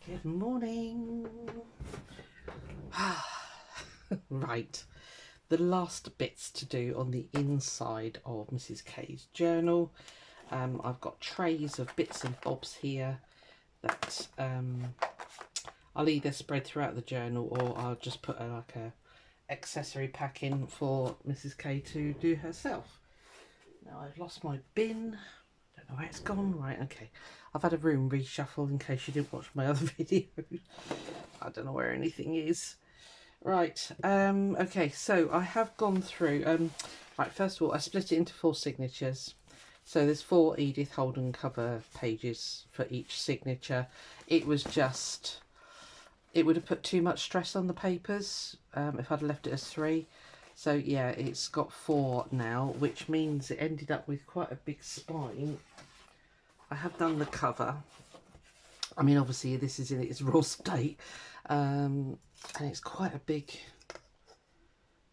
Good morning. Right, the last bits to do on the inside of Mrs. K's journal. I've got trays of bits and bobs here that I'll either spread throughout the journal or I'll just put a accessory pack in for Mrs. K to do herself. Now I've lost my bin. Don't know where it's gone. Right, okay. I've had a room reshuffle in case you didn't watch my other video. I don't know where anything is. Right, okay, so I have gone through, right, first of all, I split it into 4 signatures. So there's 4 Edith Holden cover pages for each signature. It was just, it would have put too much stress on the papers if I'd left it as 3. So yeah, it's got 4 now, which means it ended up with quite a big spine. I have done the cover. I mean, obviously this is in its raw state, and it's quite a big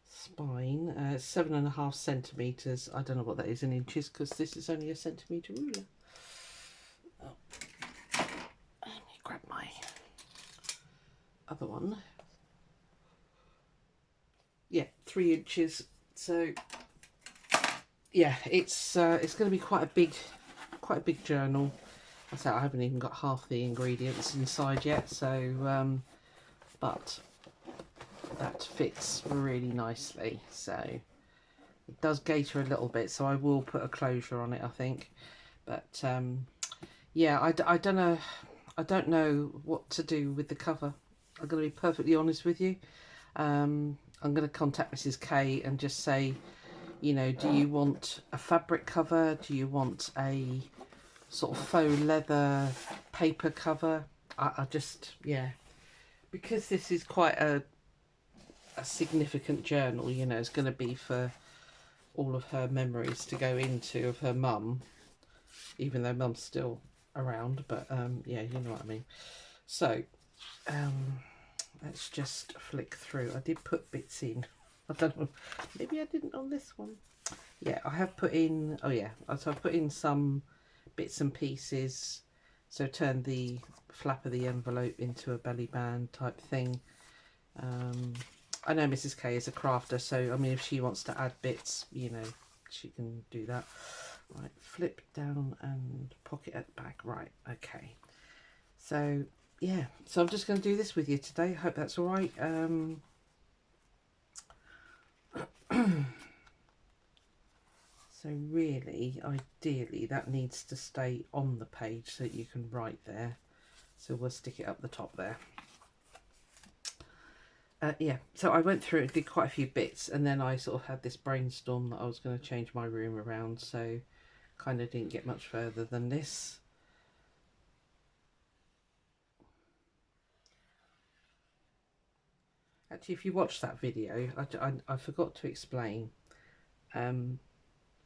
spine. It's 7.5 centimetres. I don't know what that is in inches because this is only a centimetre ruler. Oh. Let me grab my other one. Yeah, 3 inches. So yeah, it's going to be quite a big journal. I say I haven't even got half the ingredients inside yet, so but that fits really nicely. So it does gaiter a little bit, so I will put a closure on it, I think. But yeah, I don't know what to do with the cover. I'm going to be perfectly honest with you. I'm going to contact Mrs. K and just say, you know, do you want a fabric cover? Do you want a sort of faux leather paper cover? I just, yeah, because this is quite a significant journal, you know, it's going to be for all of her memories to go into of her mum, even though mum's still around, but yeah, you know what I mean. So let's just flick through. I did put bits in. I don't know, maybe I didn't on this one. Yeah, I have put in, oh yeah, so I've put in some bits and pieces. So turn the flap of the envelope into a belly band type thing. I know Mrs. K is a crafter, so I mean if she wants to add bits, you know, she can do that. Right, flip down and pocket at the back. Right, okay. So yeah, so I'm just going to do this with you today. Hope that's all right. So really, ideally, that needs to stay on the page so that you can write there. So we'll stick it up the top there. Yeah, so I went through and did quite a few bits, and then I sort of had this brainstorm that I was going to change my room around, so kind of didn't get much further than this. Actually, if you watch that video, I forgot to explain.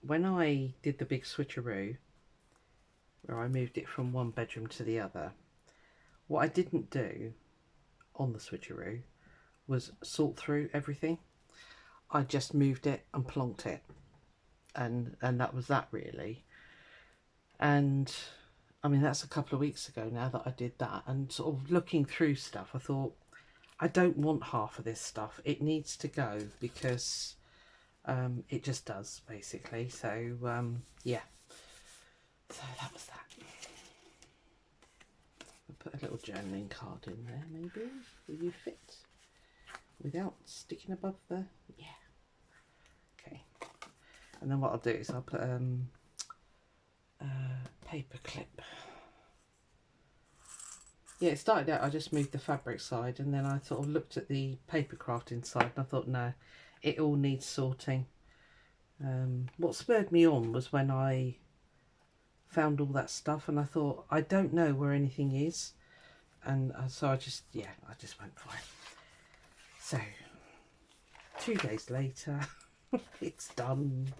When I did the big switcheroo, where I moved it from one bedroom to the other, what I didn't do on the switcheroo was sort through everything. I just moved it and plonked it, and that was that really. And I mean, that's a couple of weeks ago now that I did that, and sort of looking through stuff, I thought, I don't want half of this stuff. It needs to go because it just does, basically. So yeah, so that was that. I'll put a little journaling card in there, maybe. Will you fit? Without sticking above the, yeah, okay. And then what I'll do is I'll put a paper clip. Yeah, it started out I just moved the fabric side, and then I sort of looked at the paper crafting side and I thought, no, it all needs sorting. What spurred me on was when I found all that stuff and I thought, I don't know where anything is, and so I just went for it. So 2 days later, it's done.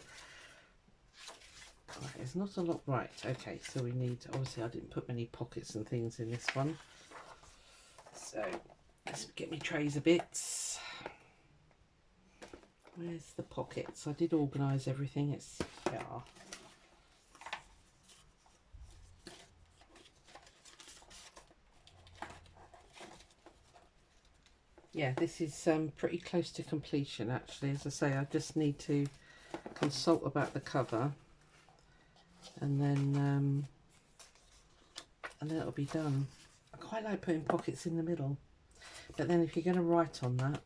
Right, there's not a lot. Right, okay, so we need, obviously I didn't put many pockets and things in this one, so let's get me trays of bits. Where's the pockets? I did organise everything. It's here. yeah, this is pretty close to completion actually. As I say, I just need to consult about the cover, and then it'll be done. I quite like putting pockets in the middle, but then if you're going to write on that,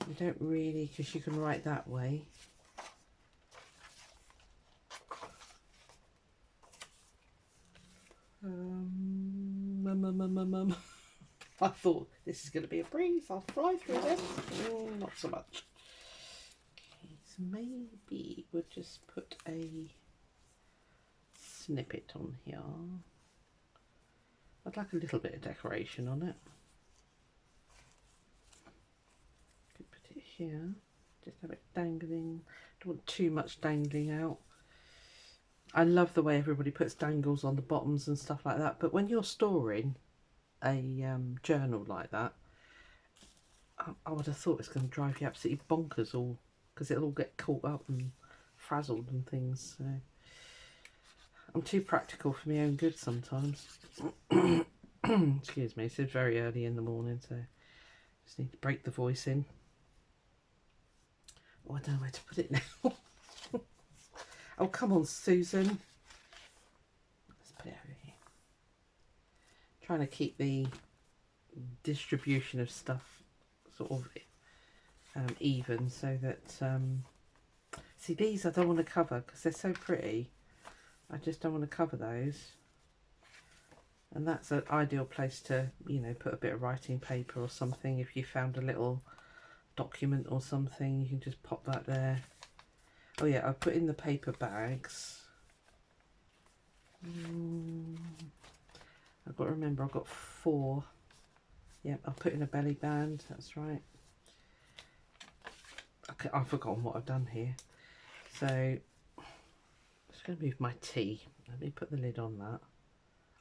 you don't really, because you can write that way. I thought this is going to be a breeze, I'll fly through this. Not so much. Okay, so maybe we'll just put a snippet on here. I'd like a little bit of decoration on it. Could put it here, just have it dangling. Don't want too much dangling out. I love the way everybody puts dangles on the bottoms and stuff like that, but when you're storing a journal like that, I would have thought it's going to drive you absolutely bonkers, all because it'll all get caught up and frazzled and things. So I'm too practical for my own good sometimes. Excuse me, it's very early in the morning, so just need to break the voice in. Oh, I don't know where to put it now. Oh, come on, Susan. Let's put it over here. Trying to keep the distribution of stuff sort of even, so that see, these I don't want to cover because they're so pretty. I just don't want to cover those, and that's an ideal place to, you know, put a bit of writing paper or something. If you found a little document or something, you can just pop that there. Oh yeah, I've put in the paper bags. I've got to remember I've got 4. Yep, I'll put in a belly band, that's right. Okay, I've forgotten what I've done here. So, I'm just going to move my tea. Let me put the lid on that.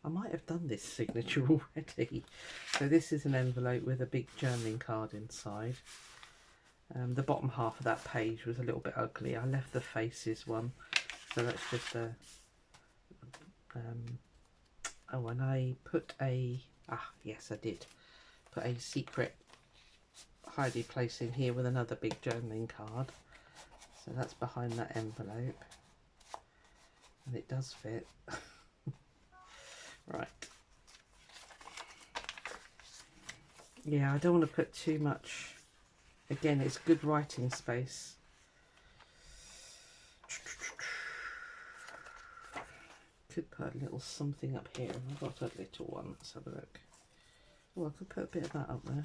I might have done this signature already. So this is an envelope with a big journaling card inside. The bottom half of that page was a little bit ugly. I left the faces one. So that's just a... oh, and I put a... ah, yes, I did. Put a secret hidey place in here with another big journaling card. So that's behind that envelope. And it does fit. Right. Yeah, I don't want to put too much. Again, it's good writing space. Could put a little something up here. I've got a little one. Let's have a look. Oh, I could put a bit of that up there.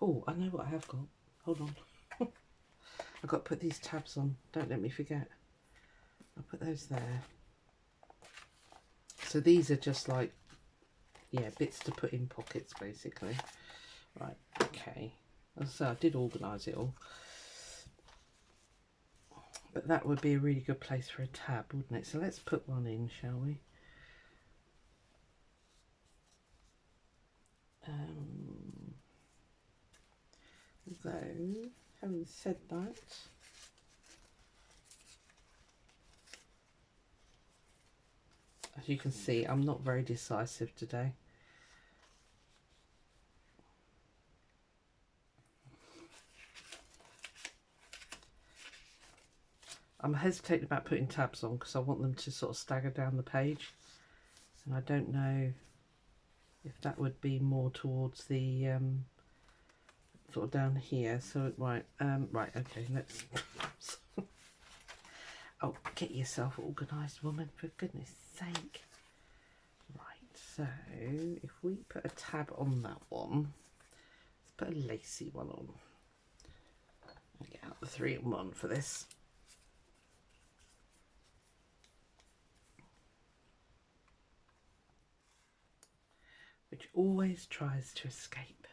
Oh, I know what I have got. Hold on. I've got to put these tabs on. Don't let me forget. I'll put those there. So these are just like, yeah, bits to put in pockets, basically. Right, okay. As I say, I did organise it all. But that would be a really good place for a tab, wouldn't it? So let's put one in, shall we? Though, having said that, as you can see, I'm not very decisive today. I'm hesitating about putting tabs on because I want them to sort of stagger down the page, and I don't know if that would be more towards the sort of down here. So right, right, okay, let's oh, get yourself organised, woman, for goodness sake. Right, so if we put a tab on that one, let's put a lacy one on. I'll get out the 3-in-1 for this. Which always tries to escape.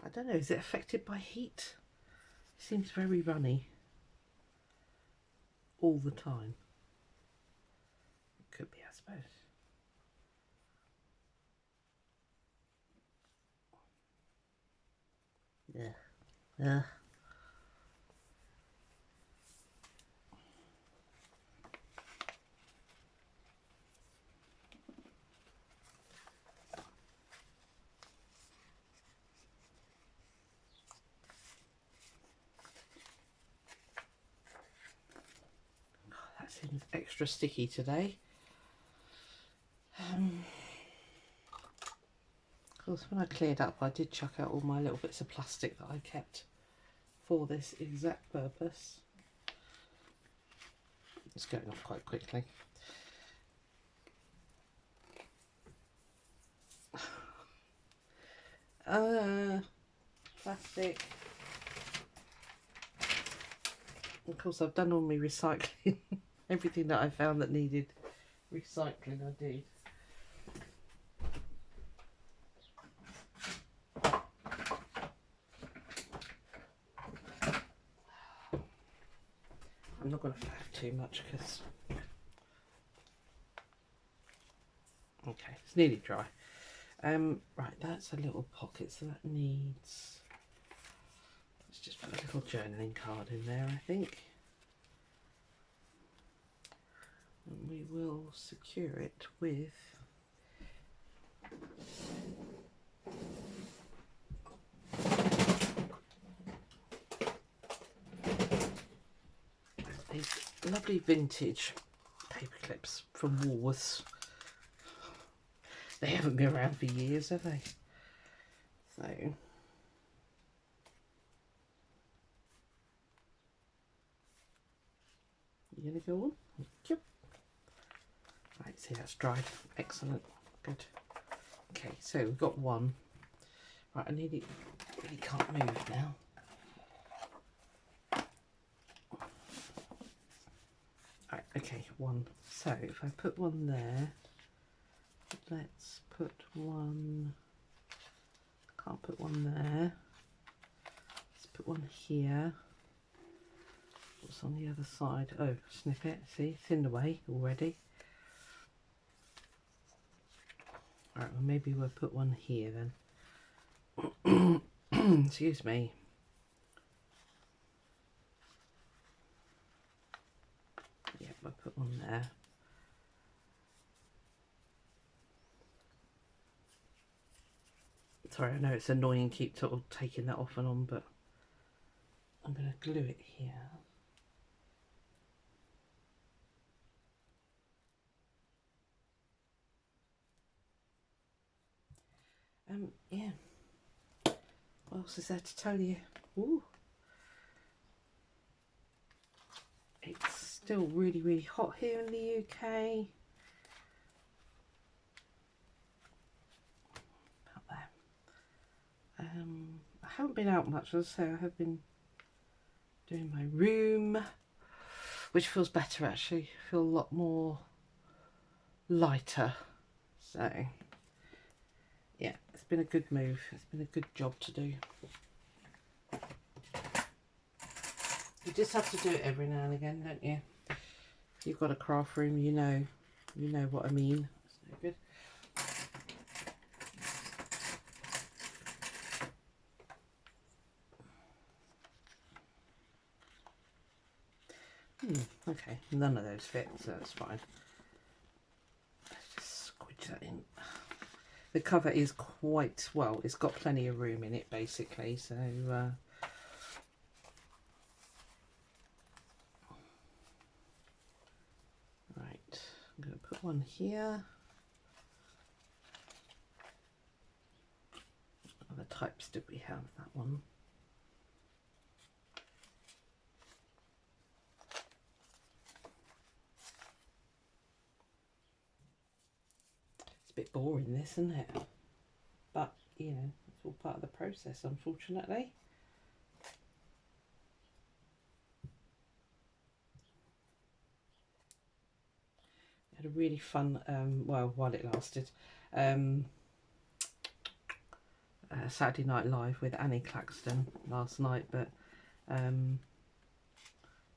I don't know, is it affected by heat? It seems very runny all the time. It could be, I suppose. Yeah. Yeah. everything's extra sticky today. Of course, when I cleared up, I did chuck out all my little bits of plastic that I kept for this exact purpose. It's going off quite quickly. Plastic. Of course, I've done all my recycling. Everything that I found that needed recycling, I did. I'm not going to have too much because... Okay, it's nearly dry. Right, that's a little pocket, so that needs... Let's just put a little journaling card in there, I think. And we will secure it with... these lovely vintage paper clips from Woolworths. They haven't been around for years, have they? So, you gonna go on? Yep. Right, see, that's dried. Excellent. Good. Okay, so we've got one. Right, I really can't move now. Right, okay, one. So if I put one there, let's put one. Can't put one there. Let's put one here. What's on the other side? Oh, snip it. See, it's in the way already. Alright, well maybe we'll put one here then. Excuse me. Yeah, we'll put one there. Sorry, I know it's annoying keep sort of taking that off and on, but I'm going to glue it here. Yeah. What else is there to tell you? Ooh. It's still really hot here in the UK. About there. I haven't been out much, as I say. I have been doing my room, which feels better actually. I feel a lot more lighter. So yeah, it's been a good move. It's been a good job to do. You just have to do it every now and again, don't you? If you've got a craft room, you know what I mean. That's no good. Okay, none of those fit, so that's fine. Let's just squidge that in. The cover is quite, well, it's got plenty of room in it basically, so right, I'm going to put one here. What other types did we have? That one. Bit boring this, isn't it? But you know, it's all part of the process, unfortunately. I had a really fun well, while it lasted, Saturday Night Live with Annie Claxton last night, but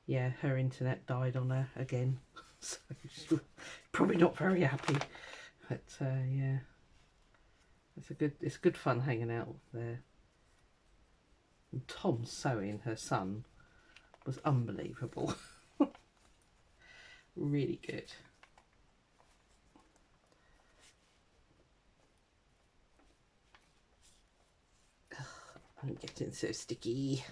yeah, her internet died on her again. So she's probably not very happy. But yeah, it's good fun hanging out there. And Tom sewing her son was unbelievable. Really good. Ugh, I'm getting so sticky.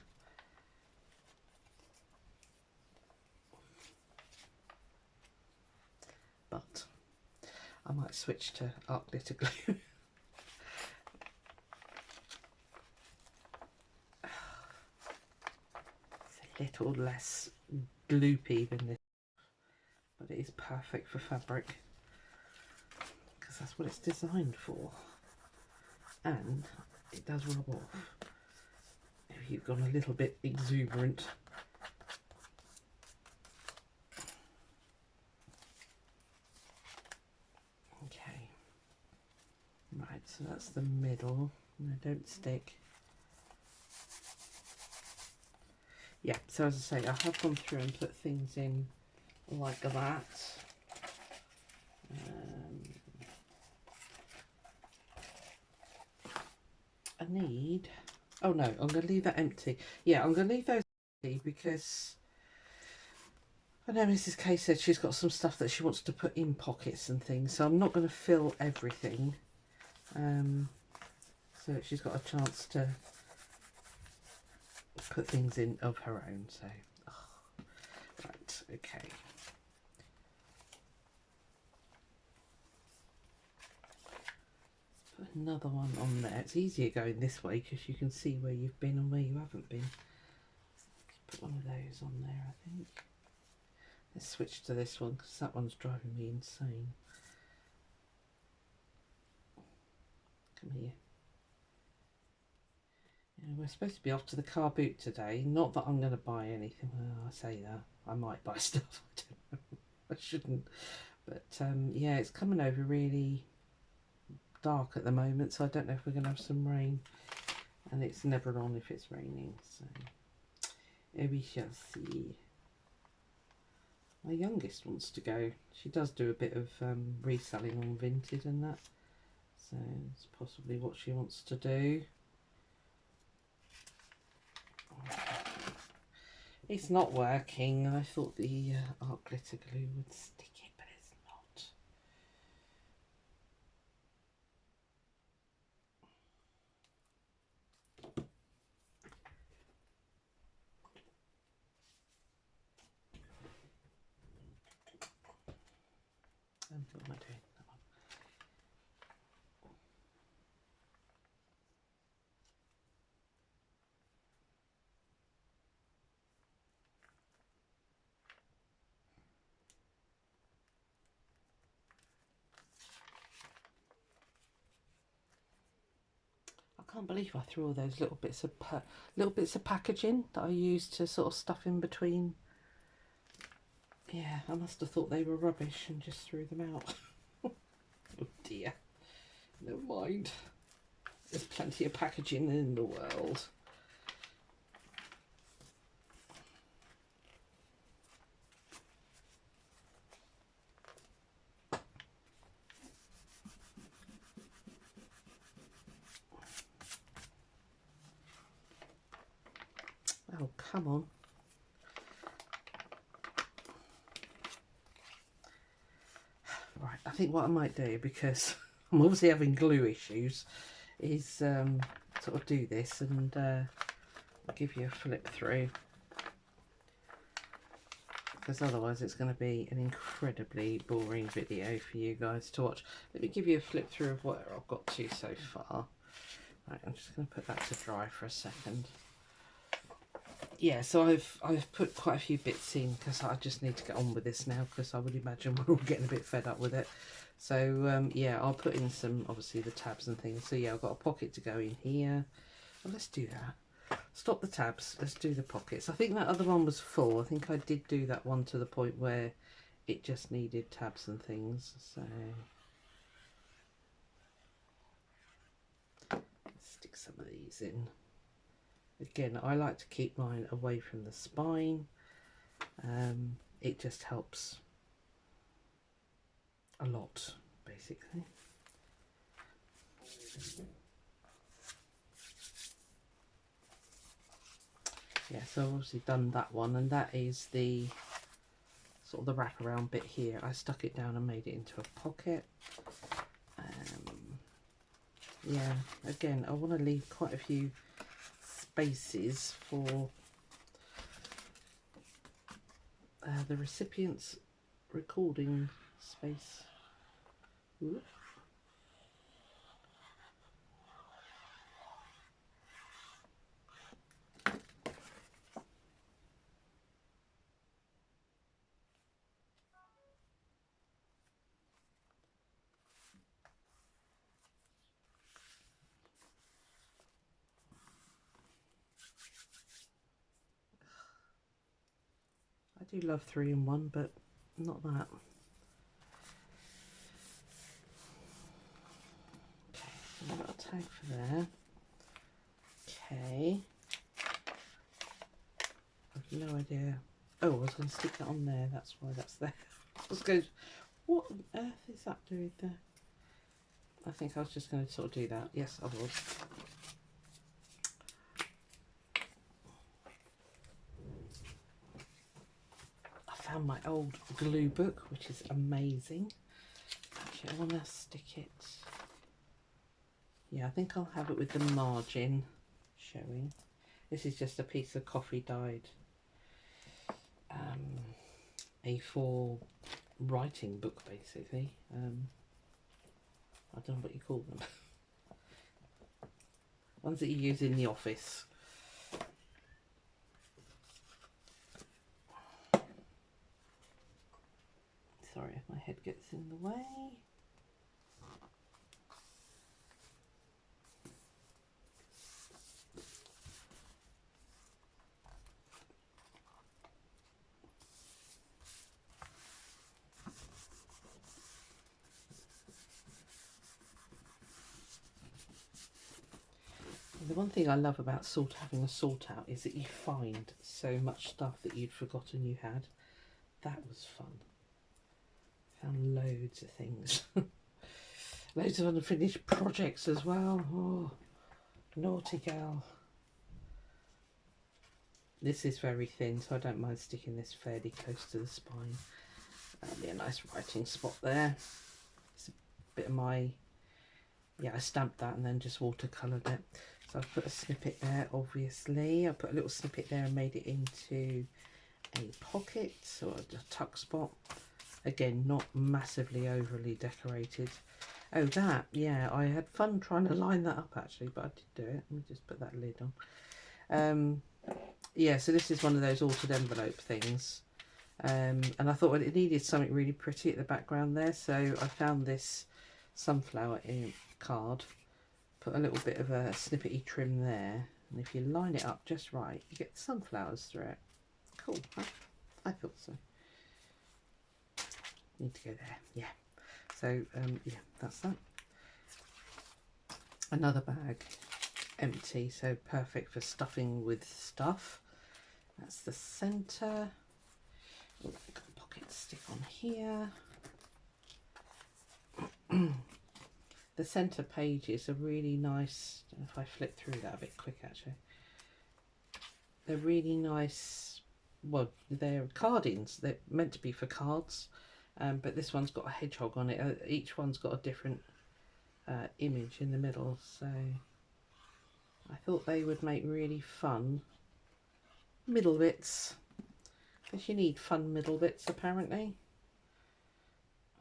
I might switch to art glitter glue. It's a little less gloopy than this, but it is perfect for fabric because that's what it's designed for, and it does rub off if you've gone a little bit exuberant. Okay, right, so that's the middle. No, don't stick. Yeah, so as I say, I have gone through and put things in like that. I need, oh no, I'm going to leave that empty. Yeah, I'm going to leave those empty because I know Mrs. K said she's got some stuff that she wants to put in pockets and things, so I'm not going to fill everything. So she's got a chance to put things in of her own. So, oh, right, okay. Let's put another one on there. It's easier going this way because you can see where you've been and where you haven't been. Let's put one of those on there, I think. Let's switch to this one because that one's driving me insane. Come here. Yeah, we're supposed to be off to the car boot today. Not that I'm going to buy anything. Well, I say that. I might buy stuff. I don't know. I shouldn't. But yeah, it's coming over really dark at the moment, so I don't know if we're going to have some rain. And it's never on if it's raining. So we shall see. My youngest wants to go. She does do a bit of reselling on Vinted and that. So it's possibly what she wants to do. It's not working. I thought the art glitter glue would stick it, but it's not. What am I doing? That one. I can't believe I threw all those little bits of packaging that I used to sort of stuff in between. Yeah, I must have thought they were rubbish and just threw them out. Oh dear. Never mind. There's plenty of packaging in the world. Oh, come on. Right, I think what I might do, because I'm obviously having glue issues, is sort of do this and I'll give you a flip through, because otherwise it's going to be an incredibly boring video for you guys to watch. Let me give you a flip through of what I've got to so far. Right, I'm just going to put that to dry for a second. Yeah, so I've put quite a few bits in because I just need to get on with this now, because I would imagine we're all getting a bit fed up with it. So yeah, I'll put in some, obviously, the tabs and things. So yeah, I've got a pocket to go in here. Well, let's do that. Stop the tabs, let's do the pockets. I think that other one was full. I think I did do that one to the point where it just needed tabs and things. So let's stick some of these in. Again, I like to keep mine away from the spine. It just helps a lot, basically. Yeah, so I've obviously done that one, and that is the sort of the wraparound bit here. I stuck it down and made it into a pocket. Yeah, again, I want to leave quite a few spaces for the recipient's recording space. Ooh. I do love 3-in-1, but not that. Okay, so I've got a tag for there. Okay. I've no idea. Oh, I was going to stick that on there. That's why that's there. I was going, what on earth is that doing there? I think I was just going to sort of do that. Yes, I was. I found my old glue book, which is amazing. Actually, I want to stick it. Yeah, I think I'll have it with the margin showing. This is just a piece of coffee dyed A4 writing book, basically. I don't know what you call them. Ones that you use in the office. Sorry if my head gets in the way. The one thing I love about having a sort out is that you find so much stuff that you'd forgotten you had. That was fun. Found loads of things. Loads of unfinished projects as well. Oh, naughty girl. This is very thin, so I don't mind sticking this fairly close to the spine. That'll be a nice writing spot there. It's a bit of my... Yeah, I stamped that and then just watercoloured it. So I've put a snippet there, obviously. I put a little snippet there and made it into a pocket or a tuck spot. Again, not massively overly decorated. Oh, that, yeah, I had fun trying to line that up actually, but I did do it. Let me just put that lid on. Yeah, so this is one of those altered envelope things. And I thought it needed something really pretty at the background there, so I found this sunflower card, put a little bit of a snippety trim there, and if you line it up just right, you get sunflowers through it. Cool, huh? I thought so. Need to go there, yeah. So, yeah, that's that. Another bag, empty, so perfect for stuffing with stuff. That's the centre. Oh, I've got a pocket to stick on here. The centre pages are really nice. I don't know if I flip through that a bit quick actually. They're really nice. Well, they're cardings. They're meant to be for cards, but this one's got a hedgehog on it. Each one's got a different image in the middle, so I thought they would make really fun middle bits, because you need fun middle bits apparently.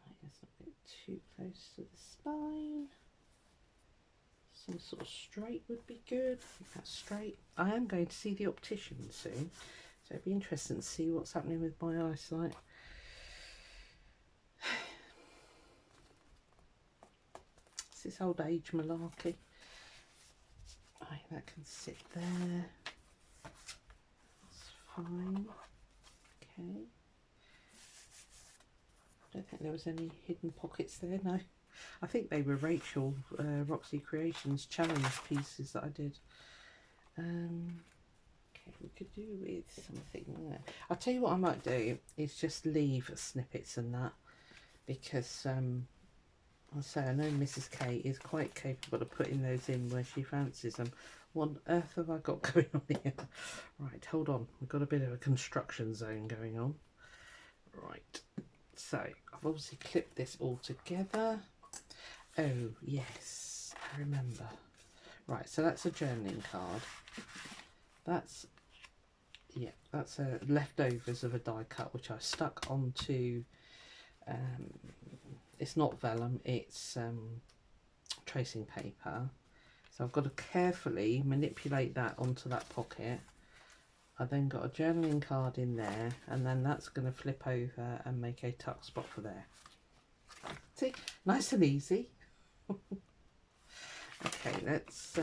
I guess not get too close to the spine. Some sort of straight would be good. That's straight. I am going to see the optician soon, so it'd be interesting to see what's happening with my eyesight. It's this old age malarkey. Right, that can sit there. That's fine. Okay. I don't think there was any hidden pockets there, no. I think they were Rachel Roxy Creations challenge pieces that I did. Okay, we could do with something there. I'll tell you what I might do is just leave snippets and that, because I say I know Mrs. K is quite capable of putting those in where she fancies them. What on earth have I got going on here? Right, hold on. We've got a bit of a construction zone going on. Right, so I've obviously clipped this all together. Oh, yes, I remember. Right, so that's a journaling card. That's, yeah, that's leftovers of a die cut, which I stuck onto it's not vellum, it's tracing paper. So I've got to carefully manipulate that onto that pocket. I then got a journaling card in there, and then that's going to flip over and make a tuck spot for there. See, nice and easy. Okay, let's so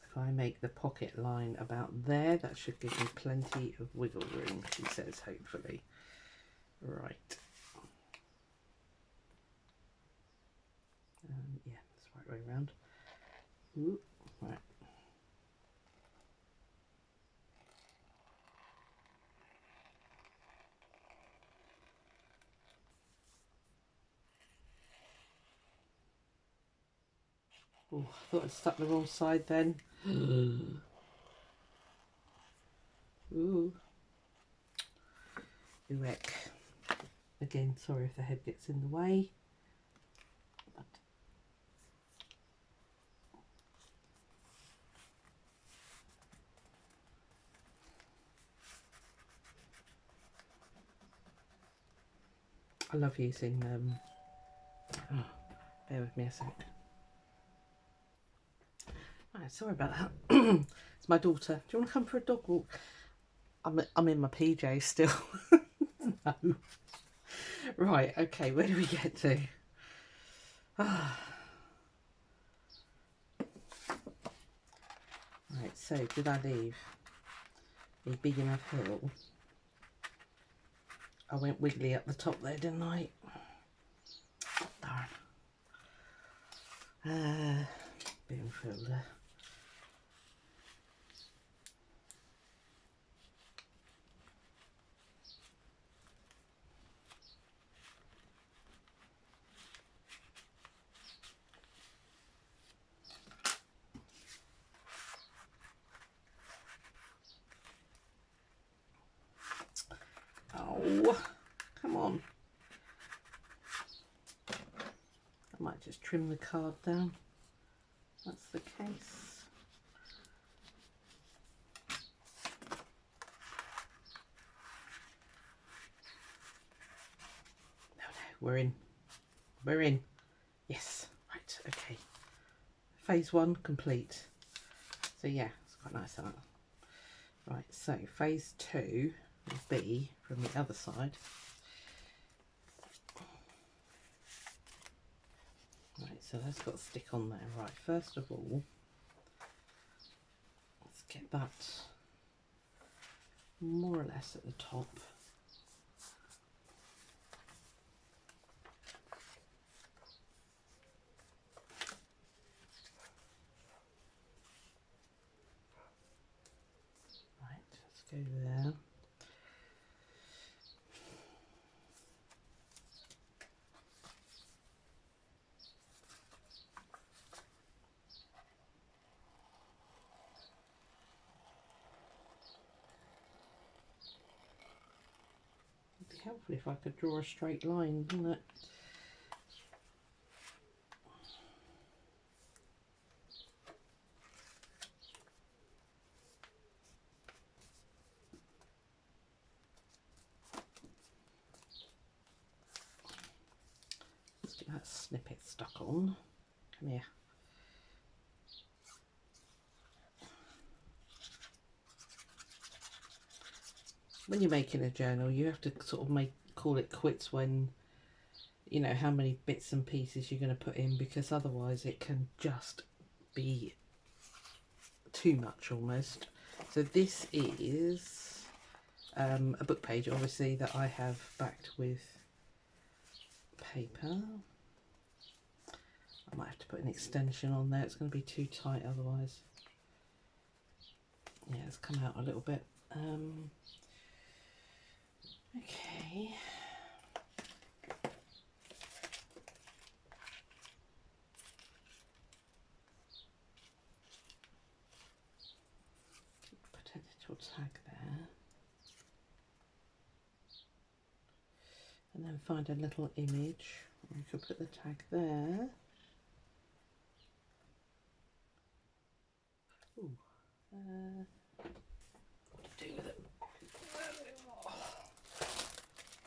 if I make the pocket line about there, that should give me plenty of wiggle room, she says, hopefully. Right. Yeah, that's the right way around. Ooh, right. Oh, I thought I'd stuck the wrong side then. Ooh. Ooek. Again, sorry if the head gets in the way. But I love using oh, bear with me a sec. Right, sorry about that. It's my daughter. Do you want to come for a dog walk? I'm in my PJs still. No. Right, okay, where do we get to? Right, so did I leave a big enough hill? I went wiggly up the top there, didn't I? Darn. Being filled. Oh, come on. I might just trim the card down. That's the case. No, we're in. We're in. Yes. Right, okay. Phase 1 complete. So yeah, it's quite nice that. Right, so phase 2 will be from the other side. Right, so that's got to stick on there. Right, first of all, let's get that more or less at the top. Right, let's go there. It'd be helpful if I could draw a straight line, wouldn't it? Let's get that snippet stuck on. Come here. When you're making a journal, you have to sort of call it quits when you know how many bits and pieces you're going to put in, because otherwise it can just be too much almost. So this is a book page, obviously, that I have backed with paper. I might have to put an extension on there. It's going to be too tight otherwise. Yeah, it's come out a little bit. Okay. Put a little tag there. And then find a little image. We could put the tag there. Ooh. What to do with it?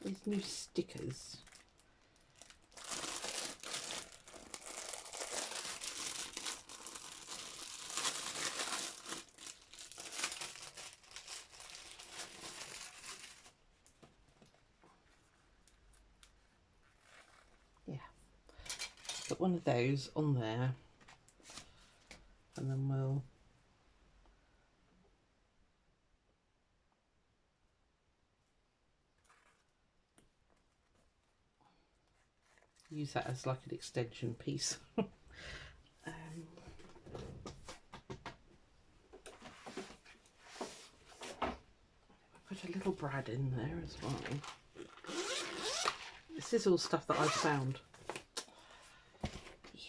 these new stickers. Yeah, put one of those on there, and then we'll use that as like an extension piece. Put a little brad in there as well. This is all stuff that I've found. Yeah.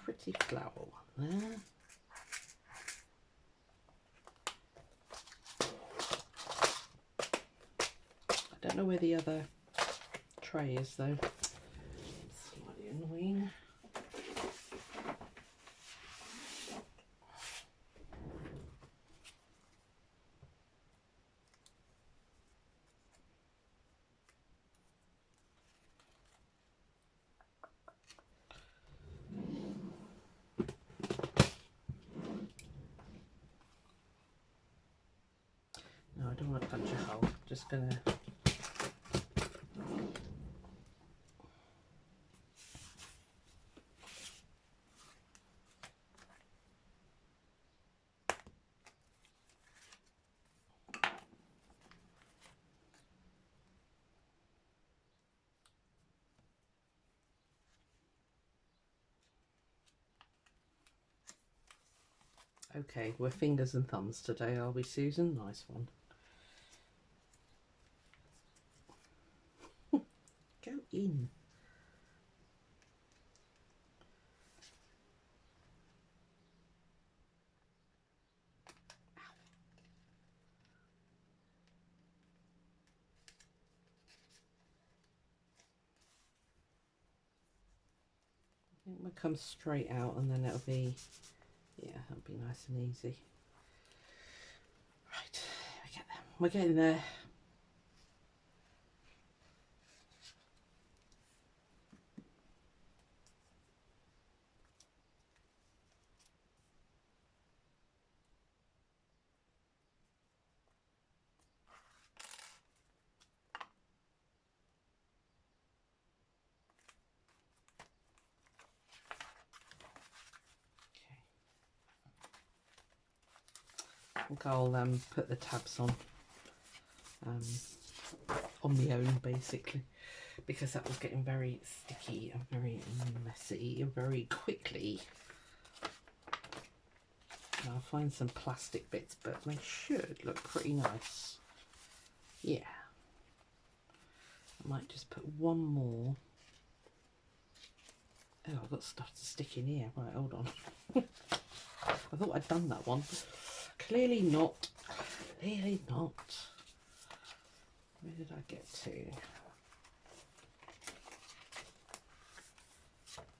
Pretty flower one there. I don't know where the other tray is though. Slightly annoying. No, I don't want to punch a hole. Just gonna. Okay, we're fingers and thumbs today, are we, Susan? Nice one. Go in. I think we'll come straight out and then it'll be, yeah, that'll be nice and easy. Right, we get there. We're getting there. I think I'll put the tabs on my own basically, because that was getting very sticky and very messy very quickly. I'll find some plastic bits, but they should look pretty nice. Yeah. I might just put one more. Oh, I've got stuff to stick in here. Right, hold on. I thought I'd done that one. Clearly not. Clearly not. Where did I get to?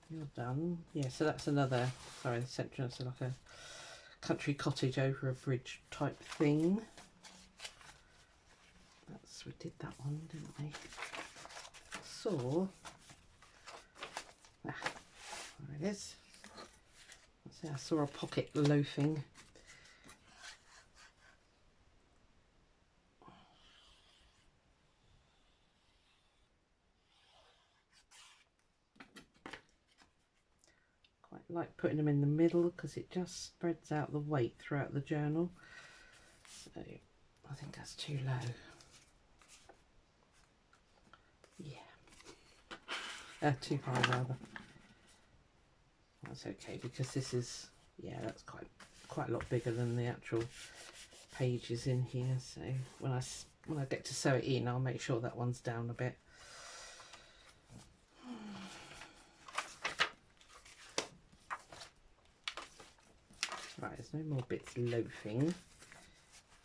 You're done. Yeah, so that's another, sorry, the central, so like a country cottage over a bridge type thing. That's, we did that one, didn't we? So, there it is. I saw a pocket loafing. Quite like putting them in the middle because it just spreads out the weight throughout the journal. So I think that's too low. Yeah. Too high rather. That's okay because this is, yeah, that's quite a lot bigger than the actual pages in here. So when I get to sew it in, I'll make sure that one's down a bit. Right, there's no more bits loafing.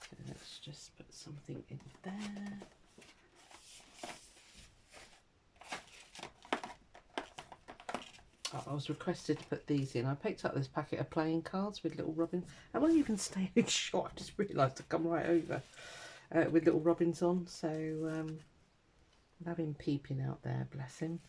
So let's just put something in there. Oh, I was requested to put these in. I picked up this packet of playing cards with little robins. Am I even staying in shot? I just realised I've come right over with little robins on. So have him peeping out there, bless him.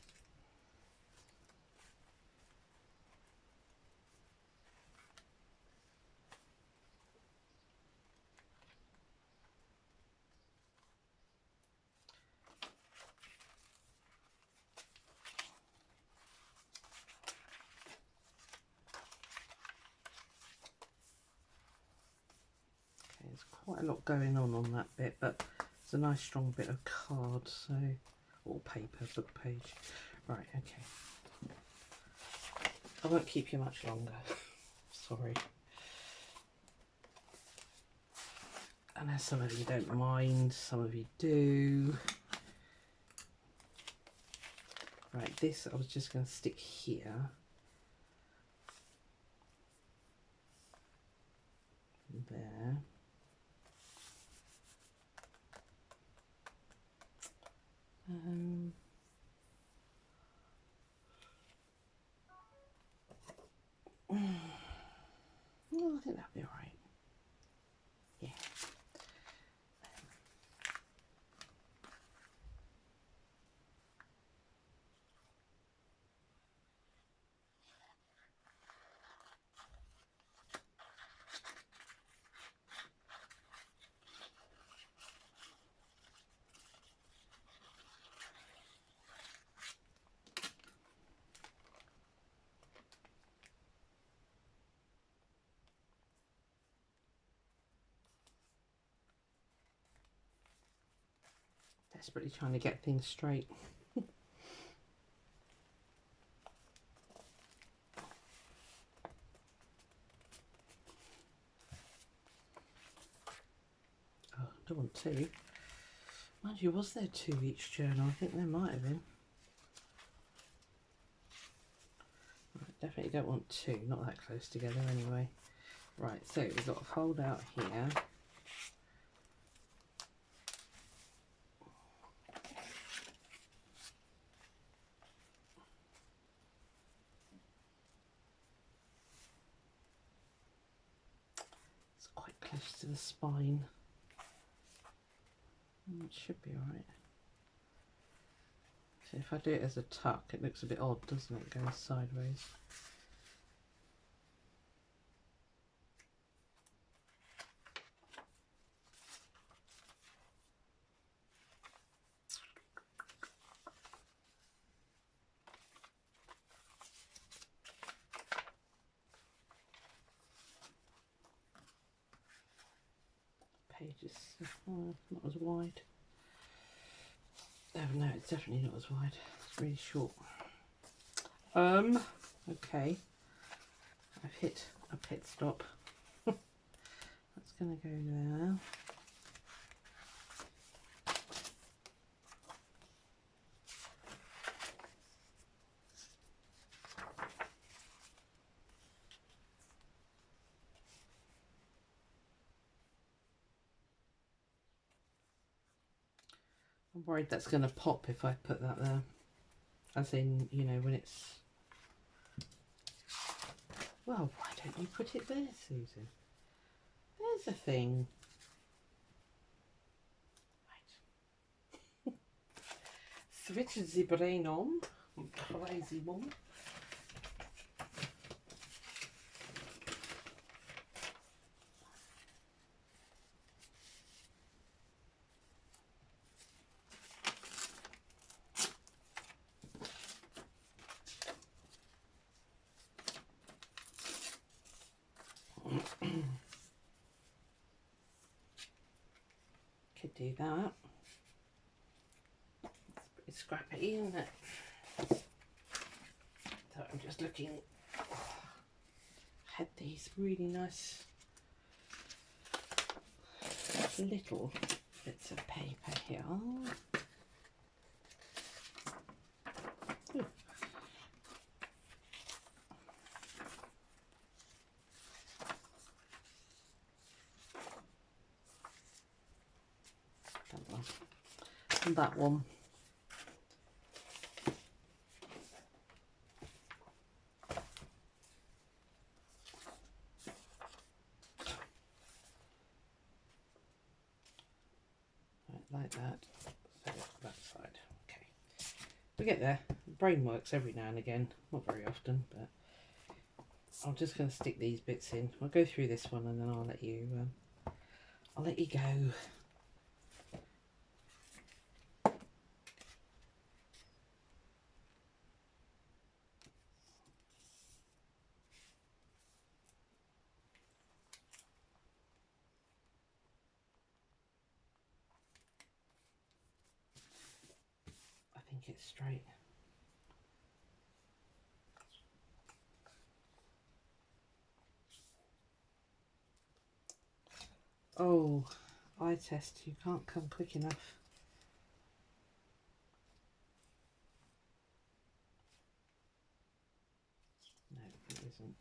There's quite a lot going on that bit, but it's a nice strong bit of card, so, or paper, book page. Right, okay. I won't keep you much longer. Sorry. I know some of you don't mind, some of you do. Right, this I was just going to stick here. There. Well, I think that'll be all right. Yeah. Desperately trying to get things straight. Oh, I don't want two. Mind you, was there two each journal? I think there might have been. Right, definitely don't want two, not that close together anyway. Right, so we've got a fold out here. It's quite close to the spine. It should be alright. So if I do it as a tuck, it looks a bit odd, doesn't it, going sideways? Pages not as wide. Oh no, it's definitely not as wide. It's really short. Okay. I've hit a pit stop. That's gonna go there. I'm worried that's going to pop if I put that there. As in, you know, when it's... Well, why don't you put it there, Susan? There's a thing. Right. Switch the brain on. Crazy one. Could do that. It's pretty scrappy, isn't it? So I'm just looking. I had these really nice little bits of paper here. Ooh. And that one. We get there. The brain works every now and again, not very often, but I'm just going to stick these bits in. I'll go through this one and then I'll let you go. I think it's straight. Oh, eye test, you can't come quick enough. No, it isn't.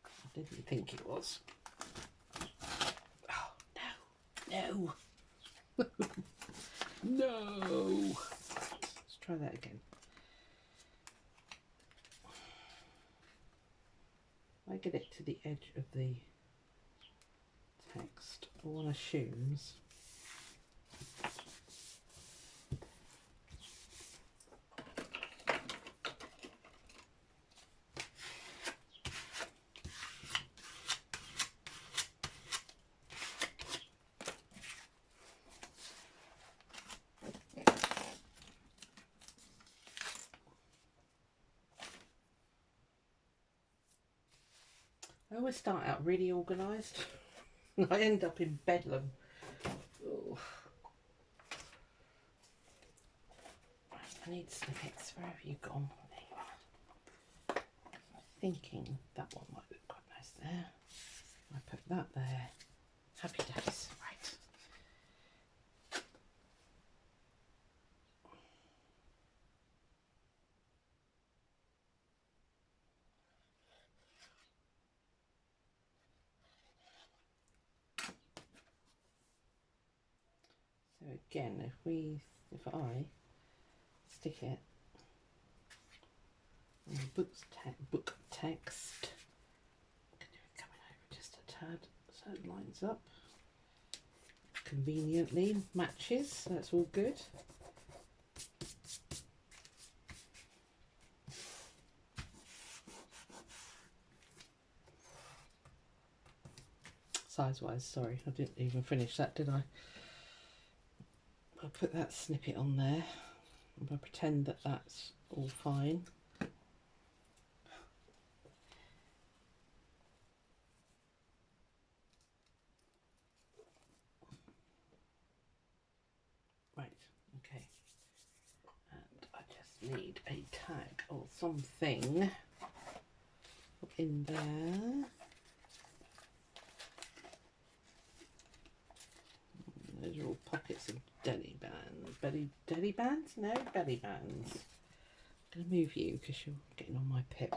I didn't think it was. Oh, no. No. No. Let's try that again. I get it to the edge of the text. One assumes. I always start out really organised. I end up in bedlam. Oh. I need snippets. Where have you gone? I'm thinking that one might look quite nice there. I put that there. Happy days. Right. So again, if I stick it on the book text, I'm going to do it coming over just a tad so it lines up conveniently, matches, so that's all good. Size wise, sorry, I didn't even finish that, did I? I'll put that snippet on there. I'm going to pretend that that's all fine. Right, okay. And I just need a tag or something in there. Those are all pockets of deli bands. Deli bands? No, belly bands. I'm going to move you because you're getting on my pip.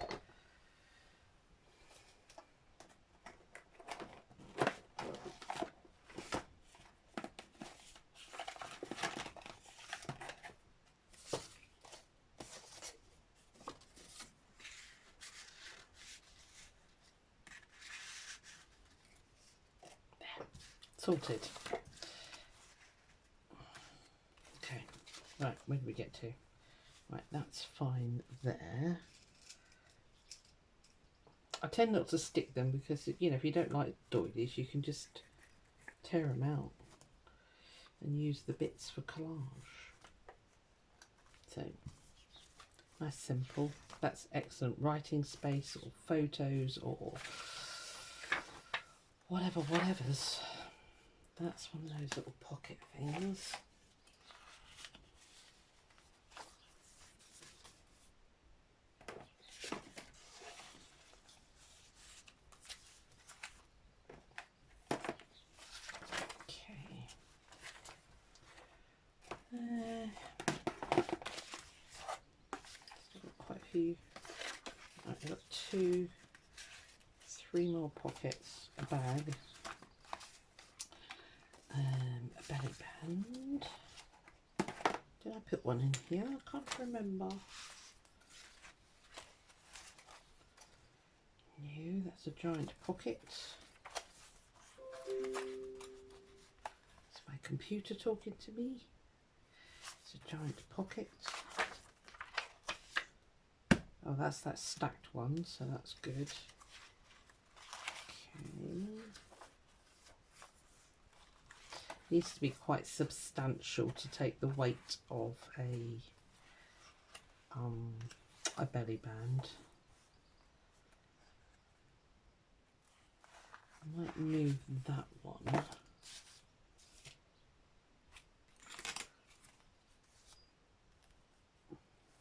There. Sorted. Okay, right, where did we get to? Right, that's fine there. I tend not to stick them because, you know, if you don't like doilies, you can just tear them out and use the bits for collage. So, nice, simple. That's excellent writing space or photos or whatever's. That's one of those little pocket things. Still got quite a few. Right, I've got 3 more pockets, a bag, a belly band. Did I put one in here? I can't remember. No, that's a giant pocket. It's my computer talking to me. It's a giant pocket. Oh, that's that stacked one, so that's good. Okay. Needs to be quite substantial to take the weight of a belly band. I might move that one.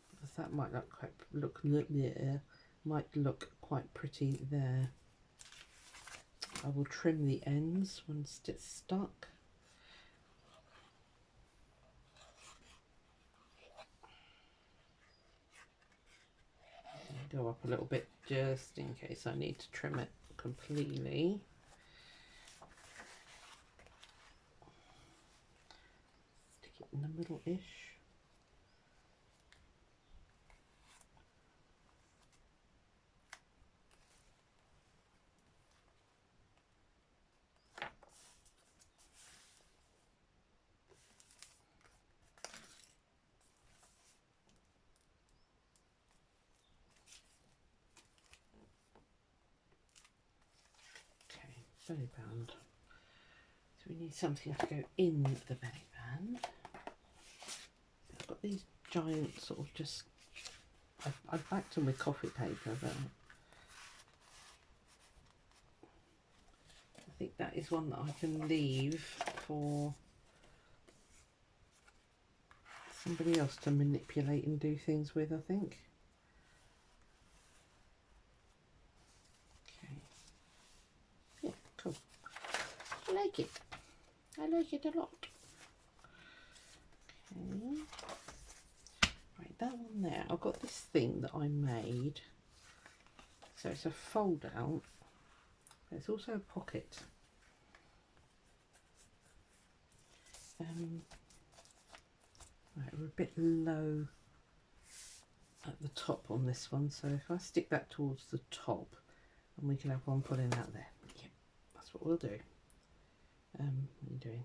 Because that might might look quite pretty there. I will trim the ends once it's stuck. Go up a little bit just in case I need to trim it completely. Stick it in the middle-ish. Belly band. So we need something to go in the belly band. I've got these giant sort of just, I've backed them with coffee paper, but I think that is one that I can leave for somebody else to manipulate and do things with, I think. Yeah, cool. I like it. I like it a lot. Okay. Right, that one there. I've got this thing that I made. So it's a fold out. But it's also a pocket. Right, we're a bit low at the top on this one. So if I stick that towards the top, and we can have one pulling out there. Yep, that's what we'll do. What are you doing?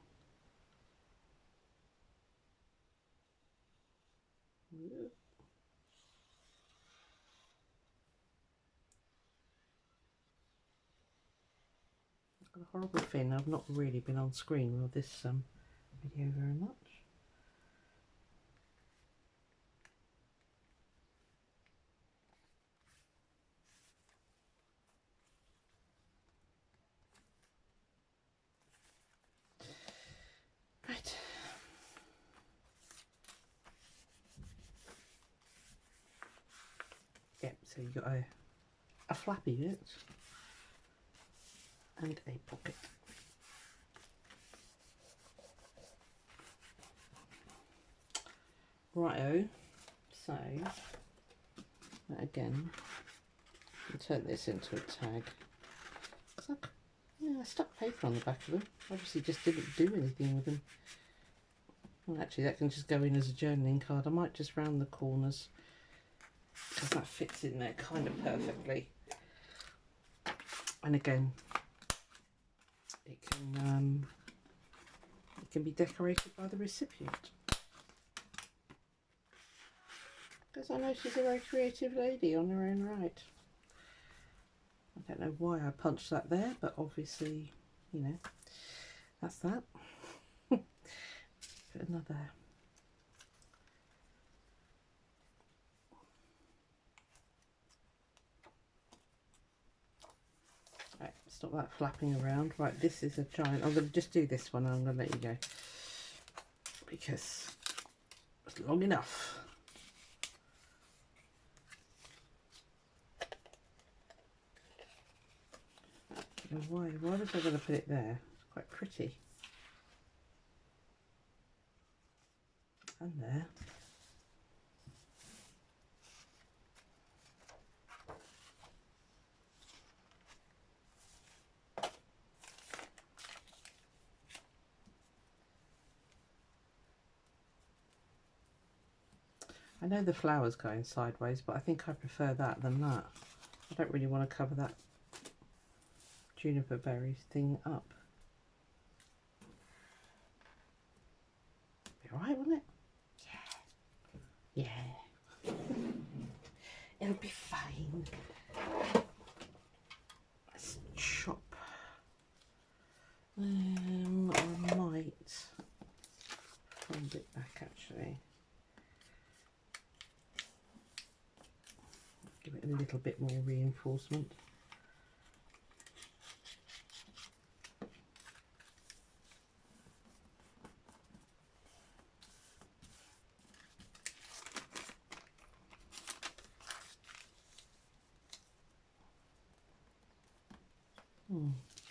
I've got a horrible feeling I've not really been on screen with this video very much. Right. Yep, so you've got a flappy bit and a pocket. Righto, so again, I'll turn this into a tag. Yeah, I stuck paper on the back of them. Obviously just didn't do anything with them. Well, actually that can just go in as a journaling card. I might just round the corners because that fits in there kind of perfectly. And again, it can be decorated by the recipient. Because I know she's a very creative lady on her own right. I don't know why I punched that there, but obviously, you know, that's that. Put another. Right, stop that flapping around. Right, this is a giant. I'm going to just do this one and I'm going to let you go. Because it's long enough. Why was I going to put it there? It's quite pretty. And there. I know the flower's going sideways, but I think I prefer that than that. I don't really want to cover that juniper berry thing up. Be alright, wouldn't it? Yeah. Yeah. It'll be fine. Let's chop. I might fold it back actually. Give it a little bit more reinforcement.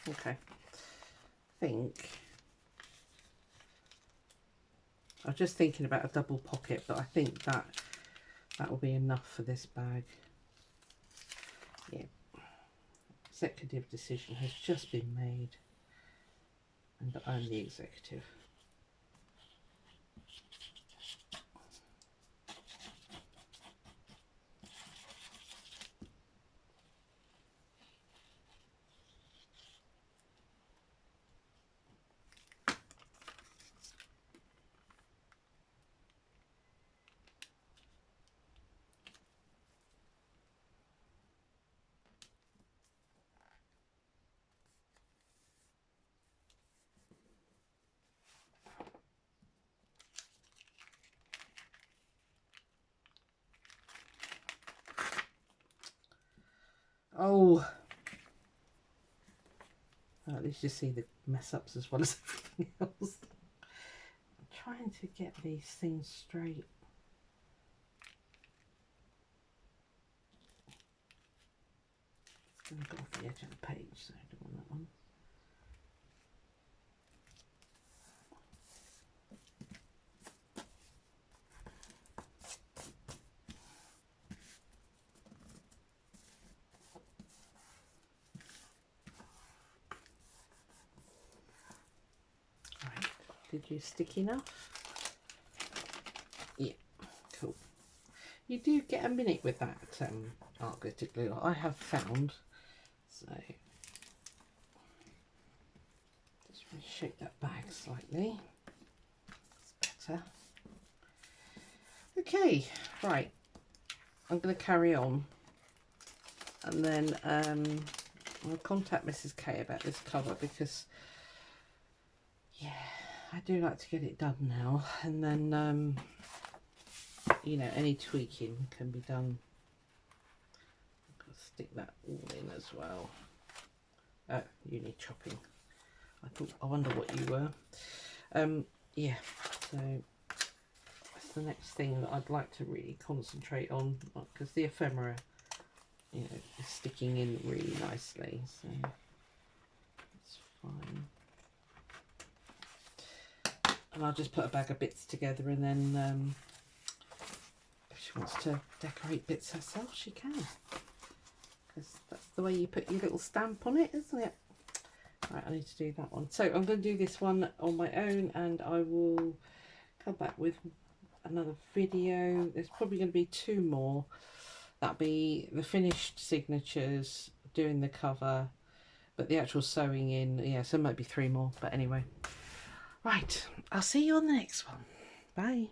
Okay, I think I was just thinking about a double pocket, but I think that will be enough for this bag. Yeah, executive decision has just been made, and I'm the executive. Oh, at least you see the mess ups as well as everything else. I'm trying to get these things straight. It's going to go off the edge of the page, so I don't want that one. Did you stick enough? Yeah, cool. You do get a minute with that art glittered glue, I have found. So just reshape that bag slightly. That's better. Okay, right. I'm going to carry on, and then I'll contact Mrs. K about this cover because, yeah, I do like to get it done now, and then you know, any tweaking can be done. I've got to stick that all in as well. Oh, you need chopping. I wonder what you were. Yeah, so that's the next thing that I'd like to really concentrate on, because the ephemera, you know, is sticking in really nicely, so it's fine. And I'll just put a bag of bits together, and then if she wants to decorate bits herself, she can, because that's the way you put your little stamp on it, isn't it? Right, I need to do that one. So I'm going to do this one on my own, and I will come back with another video. There's probably going to be 2 more. That'll be the finished signatures, doing the cover, but the actual sewing in, yeah, so maybe 3 more, but anyway. Right, I'll see you on the next one. Bye.